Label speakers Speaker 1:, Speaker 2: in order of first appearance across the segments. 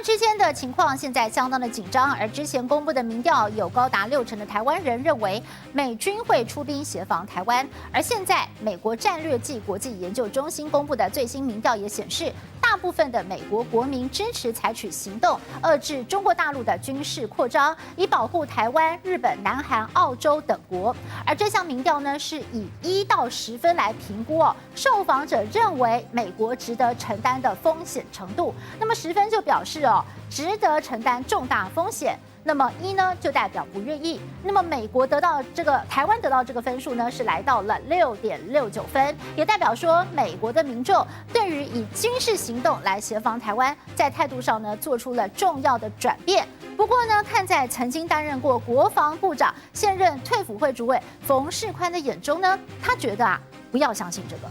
Speaker 1: 之间的情况现在相当的紧张，而之前公布的民调有高达60%的台湾人认为美军会出兵协防台湾，而现在美国战略暨国际研究中心公布的最新民调也显示，大部分的美国国民支持采取行动，遏制中国大陆的军事扩张，以保护台湾、日本、南韩、澳洲等国。而这项民调呢，是以1到10分来评估受访者认为美国值得承担的风险程度。那么10分就表示值得承担重大风险。那么1呢，就代表不愿意。那么美国台湾得到这个分数呢，是来到了6.69分，也代表说美国的民众对于以军事行动来协防台湾，在态度上呢做出了重要的转变。不过呢，看在曾经担任过国防部长、现任退辅会主委冯世宽的眼中呢，他觉得不要相信这个。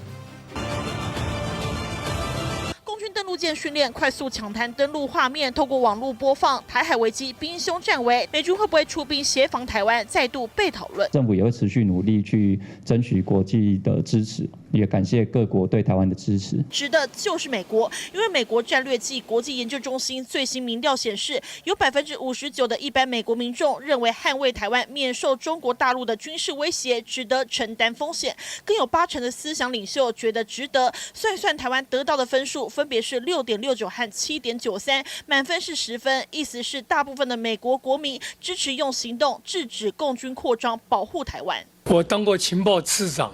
Speaker 2: 共军登陆舰训练快速抢滩登陆画面，透过网络播放。台海危机兵凶战危，美军会不会出兵协防台湾，再度被讨论。
Speaker 3: 政府也会持续努力去争取国际的支持，也感谢各国对台湾的支持。
Speaker 2: 指的就是美国，因为美国战略暨国际研究中心最新民调显示，有59%的一般美国民众认为捍卫台湾免受中国大陆的军事威胁，值得承担风险，更有80%的思想领袖觉得值得。算一算台湾得到的分数，分别是6.69和7.93，满分是10分，意思是大部分的美国国民支持用行动制止共军扩张，保护台湾。
Speaker 4: 我当过情报次长，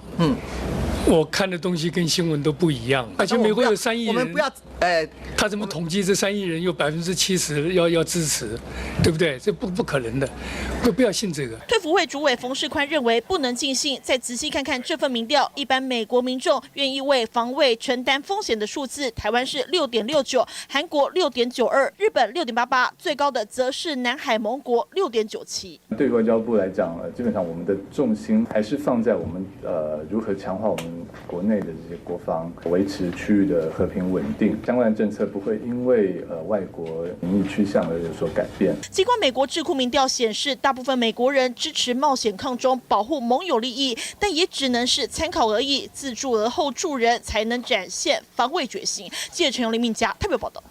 Speaker 4: 我看的东西跟新闻都不一样，而且美国有3亿人，
Speaker 5: 我们不要，
Speaker 4: 他怎么统计这3亿人有70%要支持，对不对？这不可能的，不要信这个。
Speaker 2: 退辅会主委冯世宽认为不能尽信，再仔细看看这份民调，一般美国民众愿意为防卫承担风险的数字，台湾是6.69，韩国6.92，日本6.88，最高的则是南海盟国6.97。
Speaker 6: 对外交部来讲，基本上我们的重心还是放在我们如何强化我们国内的这些国防，维持区域的和平稳定。相关的政策不会因为外国民意趋向而有所改变。
Speaker 2: 尽管美国智库民调显示，大部分美国人支持冒险抗中，保护盟友利益，但也只能是参考而已。自助而后助人，才能展现防卫决心。记者陈永林、命家特别报道。